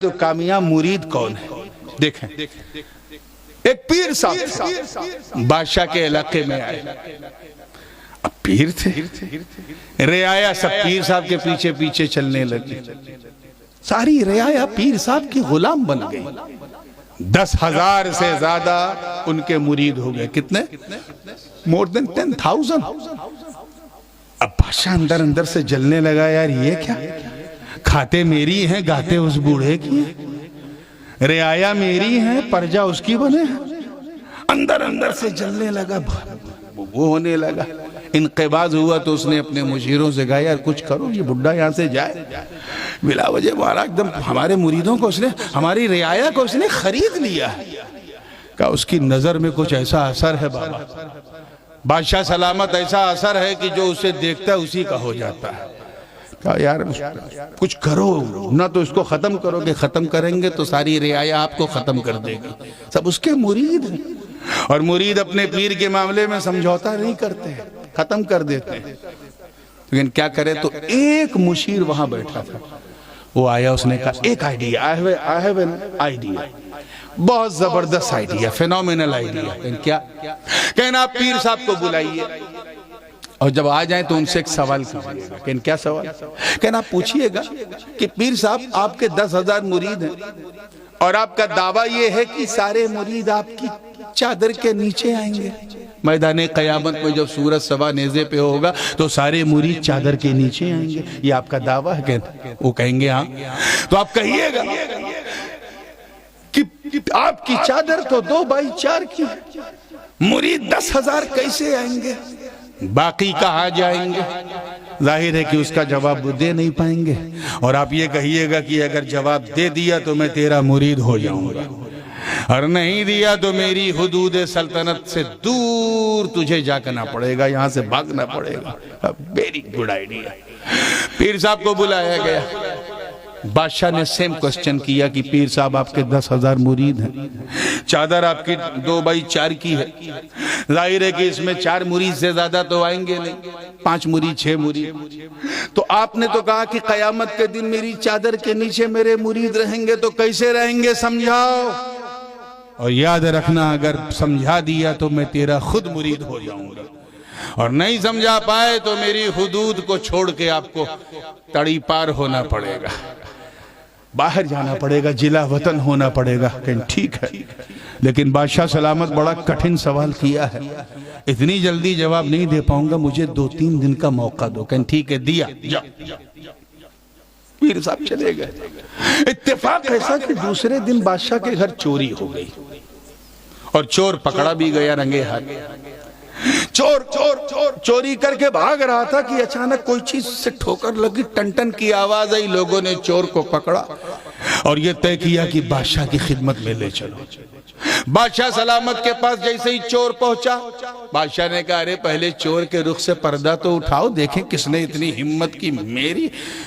تو کامیاب مرید کون ہے؟ دیکھیں، ایک پیر صاحب بادشاہ کے علاقے میں آئے، اب پیر تھے، رعایا سب پیر صاحب کے پیچھے پیچھے چلنے لگے، ساری رعایا پیر صاحب کی غلام بن گئی، 10,000 سے زیادہ ان کے مرید ہو گئے۔ کتنے؟ more than 10,000۔ اب بادشاہ اندر اندر سے جلنے لگا، یار یہ کیا؟ کھاتے میری ہیں، گاتے اس بوڑھے کی ہیں، رعایا میری ہیں، پرجا اس کی بنے ہیں۔ اندر اندر سے جلنے لگا، وہ ہونے لگا، انقباض ہوا تو اس نے اپنے مشیروں سے کہا، یار کچھ کرو، یہ بڈھا یہاں سے جائے۔ بلا وجہ مارا ایک دم، ہمارے مریدوں کو اس نے، ہماری رعایا کو اس نے خرید لیا ہے۔ کہا اس کی نظر میں کچھ ایسا اثر ہے بابا، بادشاہ سلامت، ایسا اثر ہے کہ جو اسے دیکھتا ہے اسی کا ہو جاتا ہے۔ کہا یار کچھ کرو، نہ تو اس کو ختم کرو، کہ ختم کریں گے تو ساری رعایا آپ کو ختم کر دے گی، سب اس کے مرید ہیں، اور مرید اپنے پیر کے معاملے میں سمجھوتا نہیں کرتے، ختم کر دیتے ہیں۔ لیکن کیا کرے؟ تو ایک مشیر وہاں بیٹھا تھا، وہ آیا، اس نے کہا ایک idea, I have an idea، بہت زبردست آئیڈیا، فینومینل آئیڈیا۔ کیا؟ کہنا آپ پیر صاحب کو بلائیے، اور جب آ جائیں تو ان سے ایک سوال کیجئے گا۔ کہنا کیا سوال؟ کہنا آپ پوچھئے گا کہ پیر صاحب آپ کے 10,000 مرید ہیں، اور آپ کا دعویٰ یہ ہے کہ سارے مرید آپ کی چادر کے نیچے آئیں گے، میدان قیامت میں جب سورج سوا نیزے پہ ہوگا تو سارے مرید چادر کے نیچے آئیں گے، یہ آپ کا دعویٰ ہے؟ وہ کہیں گے ہاں۔ تو آپ کہیے گا کہ آپ کی چادر تو 2x4 کی ہے، مرید 10,000 کیسے آئیں گے، باقی کہاں جائیں گے؟ ظاہر ہے کہ اس کا جواب وہ دے نہیں پائیں گے، اور آپ یہ کہیے گا کہ اگر جواب دے دیا تو میں تیرا مرید ہو جاؤں گا، اور نہیں دیا تو میری حدود سلطنت سے دور تجھے جانا پڑے گا، یہاں سے بھاگنا پڑے گا۔ Very good idea. پیر صاحب کو بلایا گیا، بادشاہ نے سیم کوسچن کیا کہ پیر صاحب آپ کے 10,000 مرید ہیں، چادر آپ کی 2x4 کی ہے، ظاہر ہے کہ اس میں 4 مرید سے زیادہ تو آئیں گے نہیں، 5 مرید 6 مرید، تو آپ نے تو کہا کہ قیامت کے دن میری چادر کے نیچے میرے مرید رہیں گے، تو کیسے رہیں گے سمجھاؤ، اور یاد رکھنا اگر سمجھا دیا تو میں تیرا خود مرید ہو جاؤں گا، اور نہیں سمجھا پائے تو میری حدود کو چھوڑ کے آپ کو تڑی پار ہونا پڑے گا، باہر جانا پڑے گا، جلا وطن ہونا پڑے گا۔ کہ ٹھیک ہے، لیکن بادشاہ سلامت بڑا کٹھن سوال کیا ہے، اتنی جلدی جواب نہیں دے پاؤں گا، مجھے 2-3 دن کا موقع دو۔ کہ ٹھیک ہے، دیا۔ پیر صاحب چلے گئے۔ اتفاق ایسا کہ دوسرے دن بادشاہ کے گھر چوری ہو گئی، اور چور پکڑا بھی گیا رنگے ہاتھ۔ چور چوری کر کے بھاگ رہا تھا کہ اچانک کوئی چیز سے ٹھوکر لگی، ٹن ٹن کی آواز آئی، لوگوں نے چور کو پکڑا اور یہ طے کیا کہ بادشاہ کی خدمت میں لے چلو۔ بادشاہ سلامت کے پاس جیسے ہی چور پہنچا، بادشاہ نے کہا ارے پہلے چور کے رخ سے پردہ تو اٹھاؤ، دیکھیں کس نے اتنی ہمت کی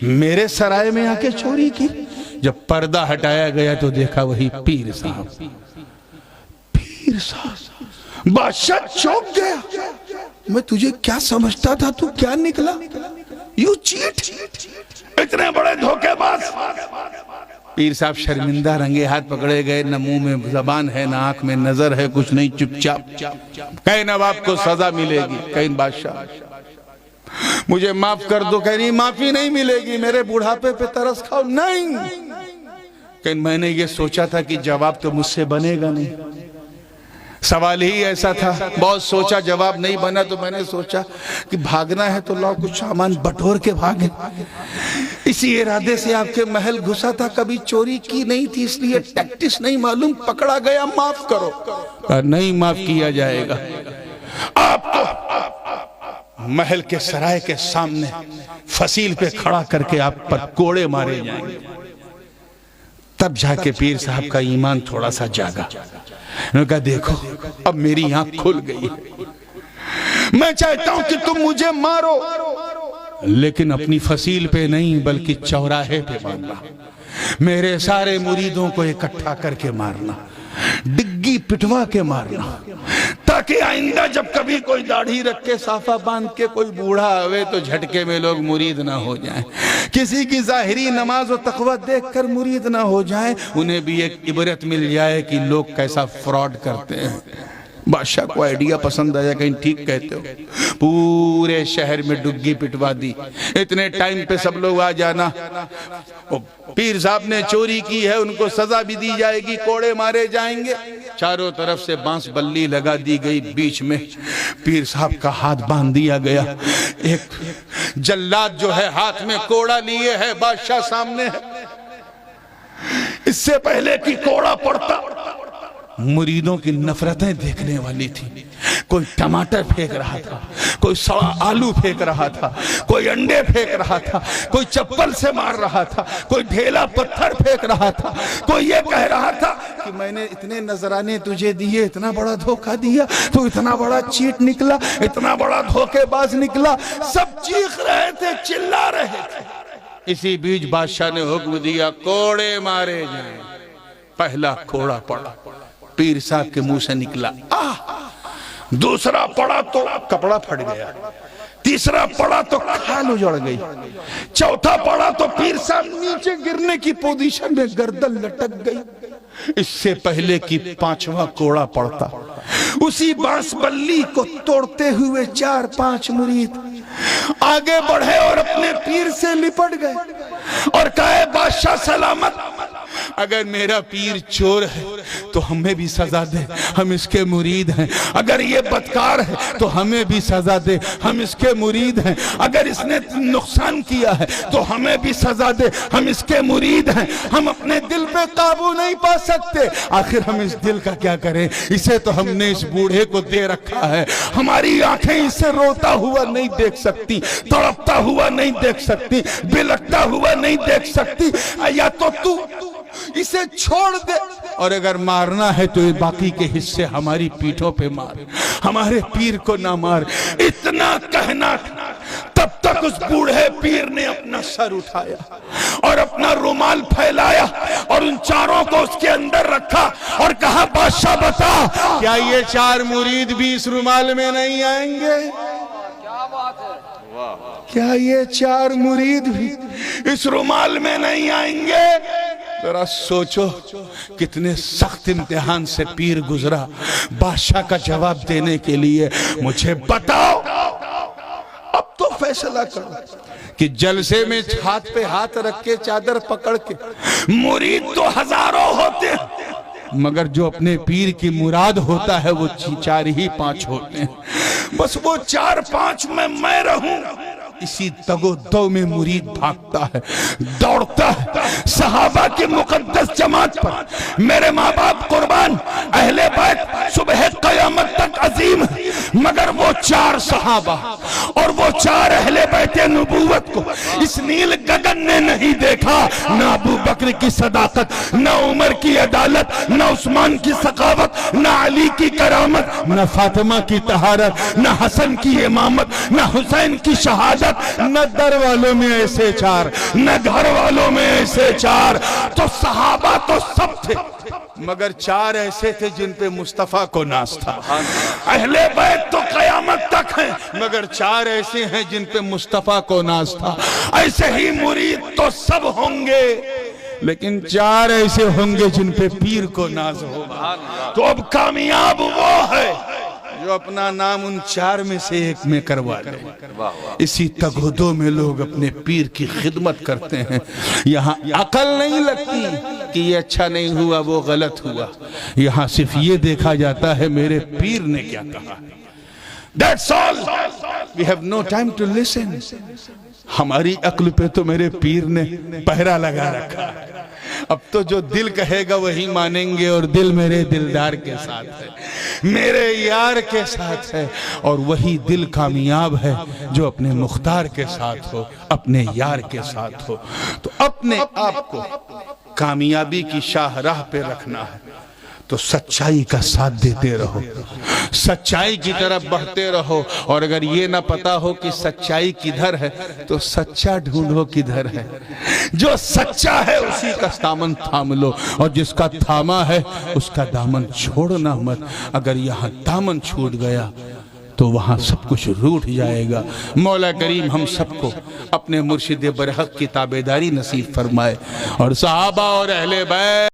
میرے سرائے میں آ کے چوری کی۔ جب پردہ ہٹایا گیا تو دیکھا وہی پیر صاحب۔ پیر صاحب بادشاہ چونک گیا، میں تجھے کیا سمجھتا تھا، تو کیا نکلا، یو چیٹ، اتنے بڑے دھوکے باز۔ پیر صاحب شرمندہ، رنگے ہاتھ پکڑے گئے، نہ منہ میں زبان ہے، نہ آنکھ میں نظر ہے، کچھ نہیں، چپ چاپ۔ کہیں نواب کو سزا ملے گی، کہیں بادشاہ مجھے معاف کر دو، کہیں معافی نہیں ملے گی، میرے بڑھاپے پہ ترس کھاؤ، نہیں۔ کہیں میں نے یہ سوچا تھا کہ جواب تو مجھ سے بنے گا نہیں، سوال ہی ایسا تھا، بہت سوچا، جواب نہیں بنا، تو میں نے سوچا کہ بھاگنا ہے تو لاؤ کچھ سامان بٹور کے بھاگیں۔ اسی ارادے سے آپ کے محل گھسا تھا، کبھی چوری کی نہیں تھی، اس لیے ٹیکٹس نہیں معلوم، پکڑا گیا، معاف کرو۔ نہیں معاف کیا جائے گا، آپ کو محل کے سرائے کے سامنے فصیل پہ کھڑا کر کے آپ پر کوڑے مارے جائیں گے۔ تب جا کے پیر صاحب کا ایمان تھوڑا سا جاگا، انہوں نے کہا دیکھو اب میری آنکھ کھل گئی، میں چاہتا ہوں کہ تم مجھے مارو، لیکن اپنی فصیل پہ نہیں بلکہ چوراہے پہ مارنا، میرے سارے مریدوں کو اکٹھا کر کے مارنا، ڈگی پٹوا کے مارنا، تاکہ تاکہ آئندہ جب کبھی کوئی داڑھی رکھ کے صافہ باندھ کے کوئی بوڑھا آوے تو جھٹکے میں لوگ مرید نہ ہو جائیں، کسی کی ظاہری نماز و تقوی دیکھ کر مرید نہ ہو جائیں، انہیں بھی ایک عبرت مل جائے کہ لوگ کیسا فراڈ کرتے ہیں۔ بادشاہ کو آئیڈیا پسند آیا، کہیں ٹھیک کہتے ہو، پورے شہر میں ڈگی پٹوا دی، اتنے ٹائم پہ سب لوگ آ جانا، پیر صاحب نے چوری کی ہے ان کو سزا بھی دی جائے گی، کوڑے مارے جائیں گے، چاروں طرف سے بانس بلی لگا دی گئی، بیچ میں پیر صاحب کا ہاتھ باندھ دیا گیا، ایک جلاد جو ہے ہاتھ میں کوڑا لیے ہے، بادشاہ سامنے ہے، اس سے پہلے کہ کوڑا پڑتا مریدوں کی نفرتیں دیکھنے والی تھی، کوئی ٹماٹر پھینک رہا تھا، کوئی سڑا آلو پھینک رہا تھا، کوئی انڈے پھینک رہا تھا، کوئی چپل سے مار رہا تھا، کوئی ڈھیلا پتھر پھینک رہا تھا، کوئی یہ کہہ رہا تھا کہ میں نے اتنے نذرانے تجھے دیے، اتنا بڑا دھوکہ دیا، تو اتنا بڑا چیٹ نکلا، اتنا بڑا دھوکے باز نکلا، سب چیخ رہے تھے، چلا رہے تھے۔ اسی بیچ بادشاہ نے حکم دیا کوڑے مارے جائیں، پہلا کوڑا پڑا، پیر صاحب کے منہ سے نکلا، دوسرا پڑا تو کپڑا پھٹ گیا، تیسرا پڑا تو کھال اجڑ گئی، چوتھا پڑا تو پیر صاحب نیچے گرنے کی پوزیشن میں گردن لٹک گئی۔ اس سے پہلے کی پانچواں کوڑا پڑتا، اسی بانس بلی کو توڑتے ہوئے 4-5 مرید آگے بڑھے اور اپنے پیر سے لپٹ گئے اور کہے بادشاہ سلامت، اگر میرا پیر چور ہے تو ہمیں بھی سزا دے، ہم اس کے مرید ہیں، اگر یہ بدکار ہے تو ہمیں بھی سزا دے، ہم اس کے مرید ہیں، اگر اس نے نقصان کیا ہے تو ہمیں بھی سزا دے، ہم اس کے مرید ہیں، ہم اپنے دل پہ قابو نہیں پا سکتے، آخر ہم اس دل کا کیا کریں، اسے تو ہم نے اس بوڑھے کو دے رکھا ہے، ہماری آنکھیں اسے روتا ہوا نہیں دیکھ سکتی، تڑپتا ہوا نہیں دیکھ سکتی، بلکتا ہوا نہیں دیکھ سکتی، یا تو اسے چھوڑ دے، اور اگر مارنا ہے تو باقی کے حصے ہماری پیٹھوں پہ مار، ہمارے پیر کو نہ مار۔ اتنا کہنا تب تک اس بوڑھے پیر نے اپنا سر اٹھایا اور اپنا رومال پھیلایا اور ان چاروں کو اس کے اندر رکھا اور کہا بادشاہ بتا کیا یہ 4 مرید بھی اس رومال میں نہیں آئیں گے؟ کیا یہ 4 مرید بھی اس رومال میں نہیں آئیں گے؟ ذرا سوچو کتنے سخت امتحان سے پیر گزرا بادشاہ کا جواب دینے کے لیے، مجھے بتاؤ اب تو فیصلہ کرو کہ جلسے میں ہاتھ پہ ہاتھ رکھ کے چادر پکڑ کے مرید تو ہزاروں ہوتے ہیں مگر جو اپنے پیر کی مراد ہوتا ہے وہ 4 ہی 5 ہوتے ہیں، بس وہ 4-5 میں رہوں۔ اسی تگو دو میں مرید بھاگتا ہے، دوڑتا ہے صحابہ کی مقدس جماعت پر، میرے ماں باپ قربان، اہل بیت صبح قیامت تک عظیم ہے، مگر وہ 4 صحابہ اور وہ 4 اہل بیت نبوت کو اس نیل گگن نے نہیں دیکھا، نہ ابو بکر کی صداقت، نہ عمر کی عدالت، نہ عثمان کی سخاوت، نہ علی کی کرامت، نہ فاطمہ کی طہارت، نہ حسن کی امامت، نہ حسین کی شہادت، نہ در والوں میں ایسے 4، نہ گھر والوں میں ایسے 4، تو صحابہ تو سب تھے مگر 4 ایسے تھے جن پہ مصطفیٰ کو ناز تھا، اہل بیت تو قیامت تک ہیں مگر 4 ایسے ہیں جن پہ مصطفیٰ کو ناز تھا، ایسے ہی مرید تو سب ہوں گے لیکن 4 ایسے ہوں گے جن پہ پیر کو ناز ہوگا، تو اب کامیاب وہ ہے جو اپنا نام ان 4 میں سے ایک میں کروا لے۔ اسی تگودوں میں لوگ اپنے پیر کی خدمت کرتے ہیں، یہاں عقل نہیں لگتی کہ یہ اچھا نہیں ہوا وہ غلط ہوا، یہاں صرف یہ دیکھا جاتا ہے میرے پیر نے کیا کہا۔ That's all. We have no time to listen. ہماری عقل پہ تو میرے پیر نے پہرا لگا رکھا ہے، اب تو جو دل کہے گا وہی مانیں گے، اور دل میرے دلدار کے ساتھ ہے، میرے یار کے ساتھ ہے، اور وہی دل کامیاب ہے جو اپنے مختار کے ساتھ ہو، اپنے یار کے ساتھ ہو۔ تو اپنے آپ کو کامیابی کی شاہراہ پہ رکھنا ہے تو سچائی کا ساتھ دیتے رہو، سچائی کی طرف بڑھتے رہو، اور اگر یہ نہ پتا ہو کہ سچائی کدھر ہے تو سچا ڈھونڈو کدھر ہے۔ جو سچا ہے اسی کا دامن تھام لو، اور جس کا تھاما ہے اس کا دامن چھوڑنا مت۔ اگر یہاں دامن چھوٹ گیا تو وہاں سب کچھ روٹھ جائے گا۔ مولا کریم ہم سب کو اپنے مرشد برحق کی تابعداری نصیب فرمائے، اور صحابہ اور اہل بیت